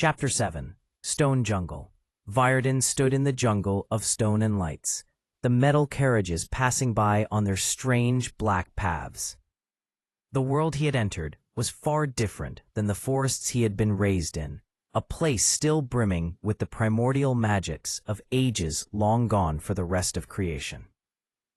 Chapter 7. Stone Jungle. Viardin stood in the jungle of stone and lights, the metal carriages passing by on their strange black paths. The world he had entered was far different than the forests he had been raised in, a place still brimming with the primordial magics of ages long gone for the rest of creation.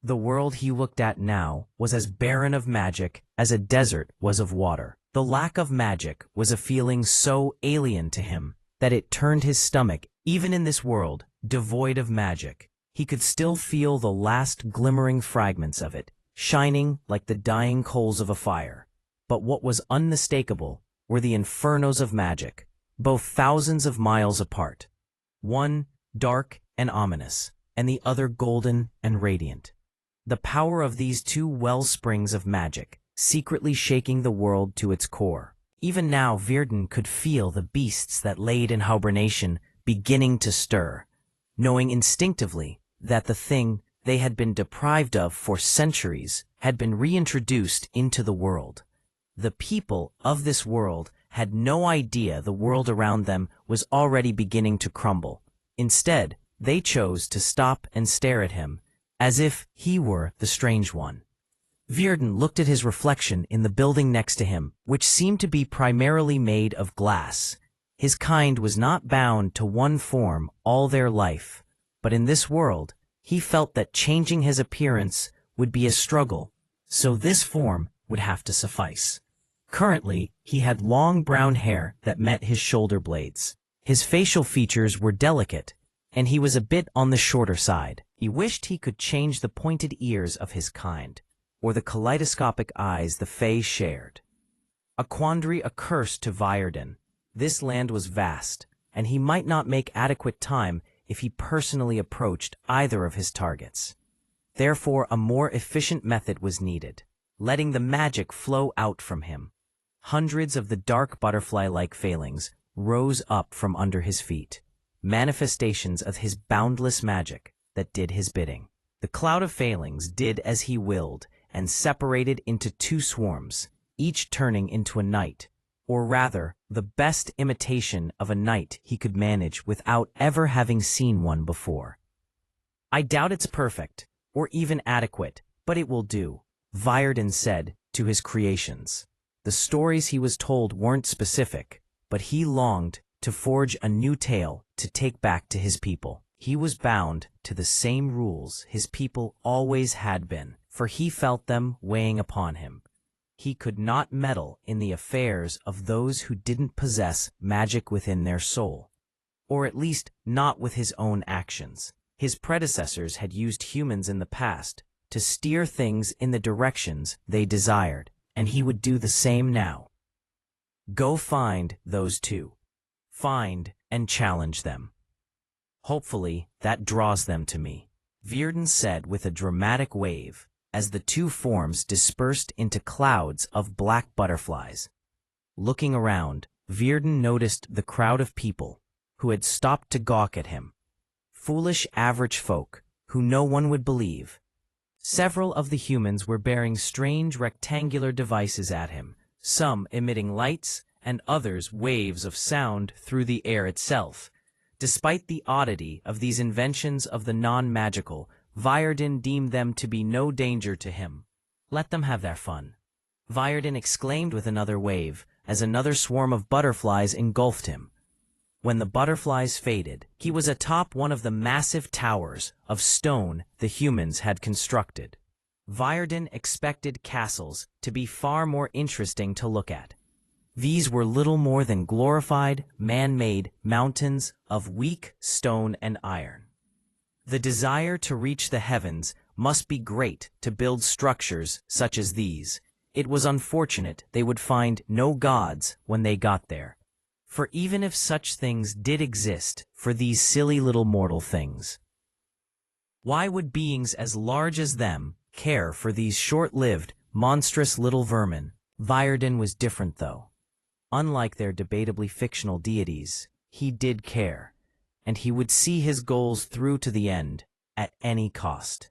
The world he looked at now was as barren of magic as a desert was of water. The lack of magic was a feeling so alien to him that it turned his stomach. Even in this world, devoid of magic, he could still feel the last glimmering fragments of it, shining like the dying coals of a fire. But what was unmistakable were the infernos of magic, both thousands of miles apart. One dark and ominous, and the other golden and radiant. The power of these two wellsprings of magic, secretly shaking the world to its core. Even now Viardin could feel the beasts that laid in hibernation beginning to stir, knowing instinctively that the thing they had been deprived of for centuries had been reintroduced into the world. The people of this world had no idea the world around them was already beginning to crumble. Instead, they chose to stop and stare at him, as if he were the strange one. Viardin looked at his reflection in the building next to him, which seemed to be primarily made of glass. His kind was not bound to one form all their life, but in this world, he felt that changing his appearance would be a struggle, so this form would have to suffice. Currently, he had long brown hair that met his shoulder blades. His facial features were delicate, and he was a bit on the shorter side. He wished he could change the pointed ears of his kind, or the kaleidoscopic eyes the Fae shared. A quandary occurred to Viardin. This land was vast, and he might not make adequate time if he personally approached either of his targets. Therefore, a more efficient method was needed, letting the magic flow out from him. Hundreds of the dark butterfly-like failings rose up from under his feet, manifestations of his boundless magic that did his bidding. The cloud of failings did as he willed and separated into two swarms, each turning into a knight, or rather, the best imitation of a knight he could manage without ever having seen one before. "I doubt it's perfect, or even adequate, but it will do," Viardin said to his creations. The stories he was told weren't specific, but he longed to forge a new tale to take back to his people. He was bound to the same rules his people always had been, for he felt them weighing upon him. He could not meddle in the affairs of those who didn't possess magic within their soul, or at least not with his own actions. His predecessors had used humans in the past to steer things in the directions they desired, and he would do the same now. Go find those two. Find and challenge them. Hopefully, that draws them to me, Viardin said with a dramatic wave, as the two forms dispersed into clouds of black butterflies. Looking around, Viardin noticed the crowd of people who had stopped to gawk at him. Foolish average folk who no one would believe. Several of the humans were bearing strange rectangular devices at him, some emitting lights and others waves of sound through the air itself. Despite the oddity of these inventions of the non-magical, Viardin deemed them to be no danger to him. Let them have their fun, Viardin exclaimed with another wave, as another swarm of butterflies engulfed him. When the butterflies faded, he was atop one of the massive towers of stone the humans had constructed. Viardin expected castles to be far more interesting to look at. These were little more than glorified, man-made mountains of weak stone and iron. The desire to reach the heavens must be great to build structures such as these. It was unfortunate they would find no gods when they got there. For even if such things did exist for these silly little mortal things, why would beings as large as them care for these short-lived, monstrous little vermin? Viardin was different, though. Unlike their debatably fictional deities, he did care, and he would see his goals through to the end, at any cost.